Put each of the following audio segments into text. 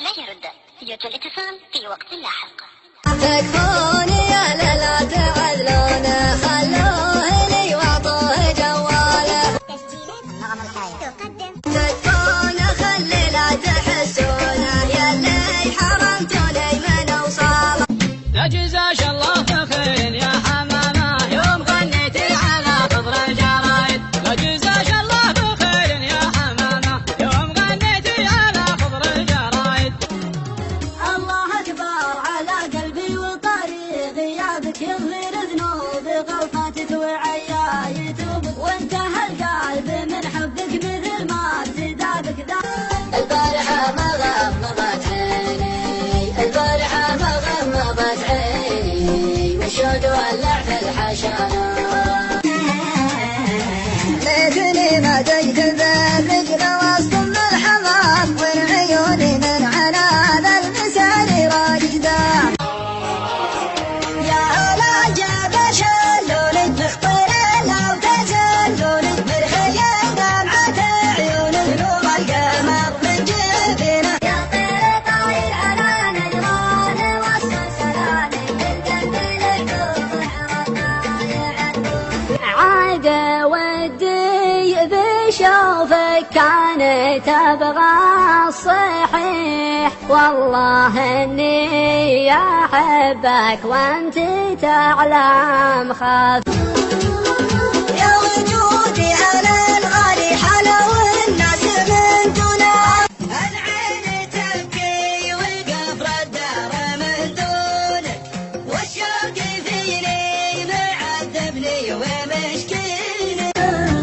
لا يرد، يرجى الاتصال في وقت لاحق. تكفوني يا لا تعذلونه، خلوه لي واعطوه جواله. تكفونه خلي لا تحسونه، يا اللي حرمتوني من اوصاله. لا جزاش الله خير يا حمامه يوم غنيتي على خضر الجرايد. لا جزاش الله خير يا حمامه يوم غنيتي على خضر الجرايد. الله اكبر على قلبي وطري، غيابك يغفر ذنوبي، غلطاتك وعياي يتوب، وانتهى القلب من حبك مثل ما ابتدى بك. البارحة ما غمضت عيني، البارحة ما غمضت عيني، والشوق ولع في الحشانا. ليتني ما تجتذب رجل وسط الحمام، والعيون من عناب المسار راجدة. يا هلا جاب شلونك بخطر لو تزلونك، بالخيال دمعة عيونك نور القمر من جبينه. يا طير طاير على نجران وسط سلامك، بالقلب العيون حرمنا عاد ودي بشوفك، كانت ابغى الصحيح، والله اني احبك وانت تعلم خاف. يا وجودي على الغالي حلو الناس من دونه، العين تبكي والقبر الدار من دونك، والشوق فيني معذبني ومشكيني.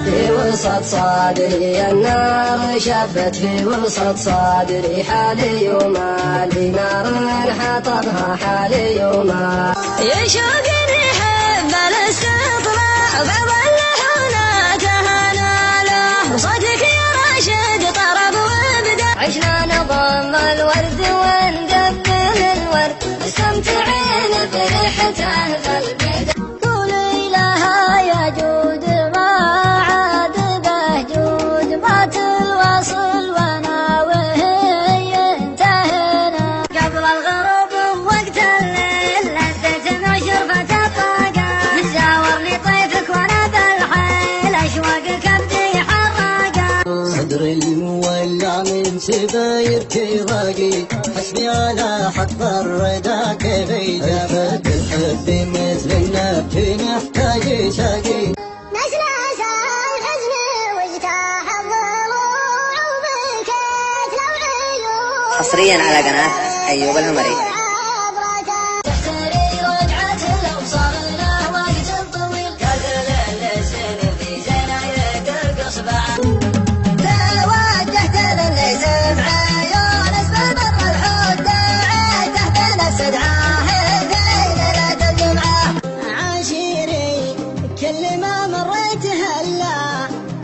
في وسط صدري النار شبت، في وسط صدري حالي ومالي، نار حطبها حالي ومالي. يا شوقي يحب الاستطلاع، فظل هنا تهانى له، وصدق يا راشد طرب وابدا. عشنا نضم الورد ونقبل الورد، مستمتعين بريحته قلبي. قولي لها يا جود ما عاد به جود، مات الوصل وانا وهي انتهينا. قبل الغروب ووقت الليل لذة وشرفة الطاقة، زاورني طيفك وانا بالحيل، اشواق كبدي حرقة. صدري المولع من سبايرك راقي، حسبي على حق الرضا كيف جابت الحب مثل النبت نحتاج ساقي. نسناس الحزن واجتاح الضلوع، وبكيت لو عيون حصريا على قناة أيوب الهمري. تحتري رجعة لو صار له وقت طويل، كثر اللسن في زنايا ترقص بعد. لا وجهت للي عيون اسباب الحب داعي، تحت نفس دعاه ليلة الجمعة. عاشيري كل ما مريت هلا،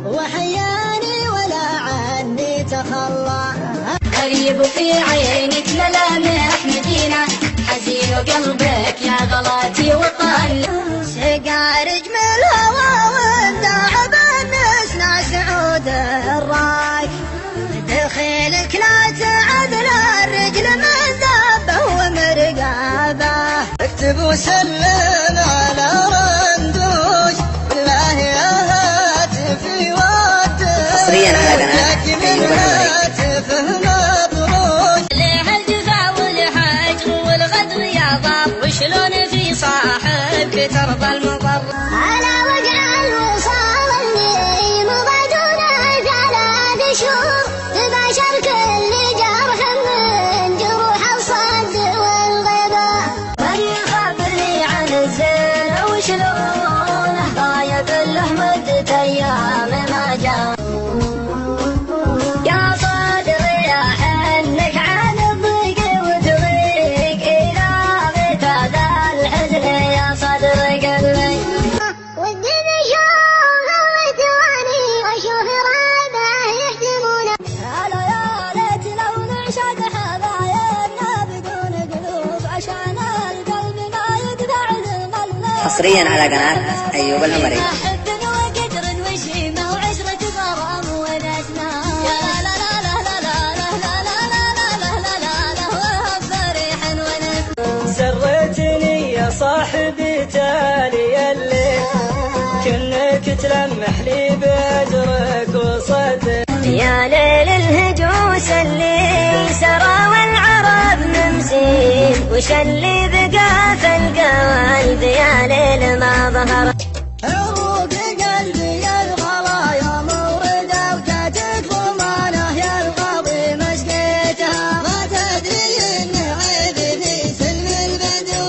وحياني ولا عني تخلى. غريب في عينك ملامح مدينة، حزين وقلبك يا غلاتي وطن. سقى رجم الهوى وانتعب النسنا سعود الراك، دخيلك لا تعدل الرجل من ذابه ومرقابه. اكتب وسلم على رندوش، بالله يا هاتفي ودك. حصريا على قناة أيوب الهمري. ليه الجفا والحجر والغدر يا ضر، وشلون في صاحبك ترضى المضر. على وجع الوصال اللي مضى دونه 3 شهور، تباشر كل جرح من جروح الصد والغيبة. من يخبرني عن الزين وشلونه، ضايق له مدة ايام ما جاء. يا صادري يا حنك عن الضيق وتضيق، إذا غيت هذا الحزن يا صدري قلبي. ودي بشوف الواني واشوف ربعه يحتمونه. هلا يا ليت لو نعشق حبايبنا بدون قلوب، عشان القلب ما يدفع القلب. حصريا على قناة أيوب الهمري. حب وقدر وشيمة وعشرة غرام ونسنا. تلمح لي بأجرك وصدق. يا ليل الهجوس اللي سرى والعرب ممسين، وش اللي بقى في القلب يا ليل ما ظهر. عروق قلبي يا الغلايا موردة وتاتك ضمانه يا القاضي مسقيتها. ما تدري ان عيبني سلم البدو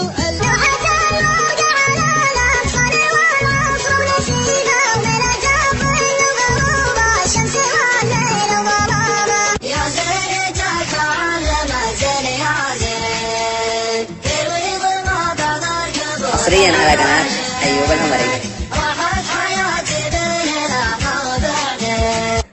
حصريا على قناة أيوب العمري.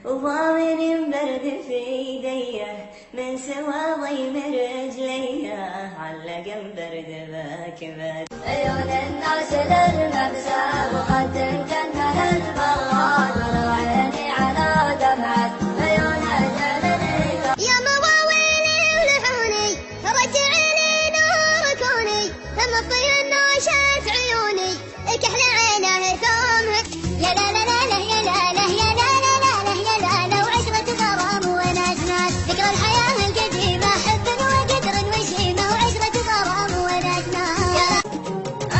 وضامن برد في ايديه من سوى ضيم رجليه، علق البرد باكبر. عيون الناس للمبسى وقد تنكنها البغاد، وعيني على دمعة عيون الجنين. يا مواويلي ولحوني رجعي لي نور كوني، لما تطير النوشة عيوني كحل عينه ثومك. يا لا لا لا لا يا لا لا يا لا لا لا لا يا لا لا، وعشرة غرام ونجمات ذكرى الحياة القديمة، حب وقدر وشيمة وعشرة غرام ونجمات.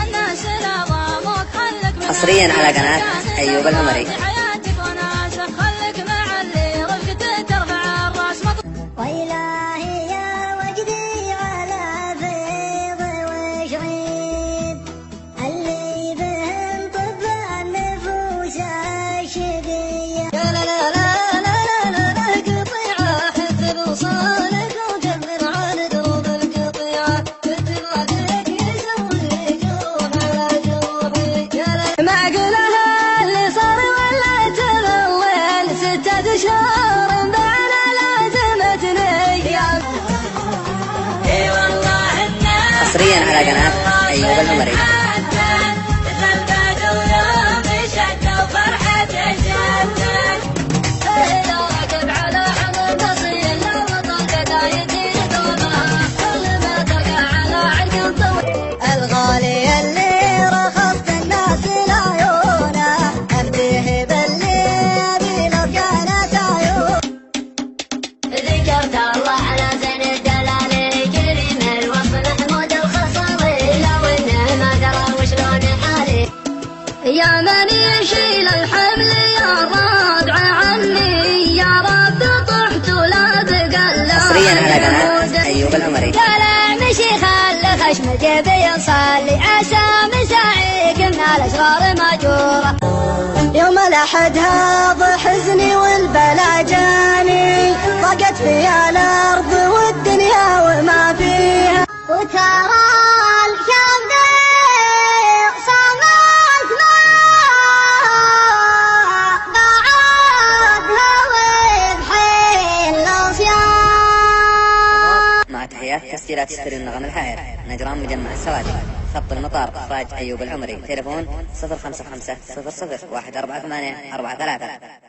الناس العظامك خلك من حصريا على قناة أيوب العمري. حياتك وناسك خلك مع اللي رفقته ترفع الراس. وإلهي يا وجدي على بيض وشعيب اللي بهم طب النفوس الشقية. لا لا لا لا لا لا لا قطيعة حد بوصالك وكبر على دروب القطيعة، كنت بعدك يسوي جروح على جروحي. معقولها اللي صار ولا تمول 6 أشهر بعد لازمتني. اي والله الناس حصريا على قناة أيوب العمري. الغالي اللي رخصت الناس لعيونه، أمديه باللي أبي لو كانت عيون. ذكرت الله على زين الدلال كريم الوصف محمود الخصالي، لو انه ما درى وشلون حالي. يا من يشيل الحمل يا راجع عني، يا رب طحت ولا بقى. حصريا على قناة أيوب العمري. لا مشي خلي خشم جيبي يصلي، عسى مساعيك من الأشرار ماجورة. يوم الأحد هذا حزني والبلا جاني، ضاقت فيها الأرض والدنيا وما فيها. وترى الكم ضيق صمت ما بعدها وبحيل الأصيام. مع تحيات تسجيلات ستريو النغم الحائر، نجران مجمع السوادي، خط المطار، إخراج أيوب العمري. تليفون 055 00 148 43.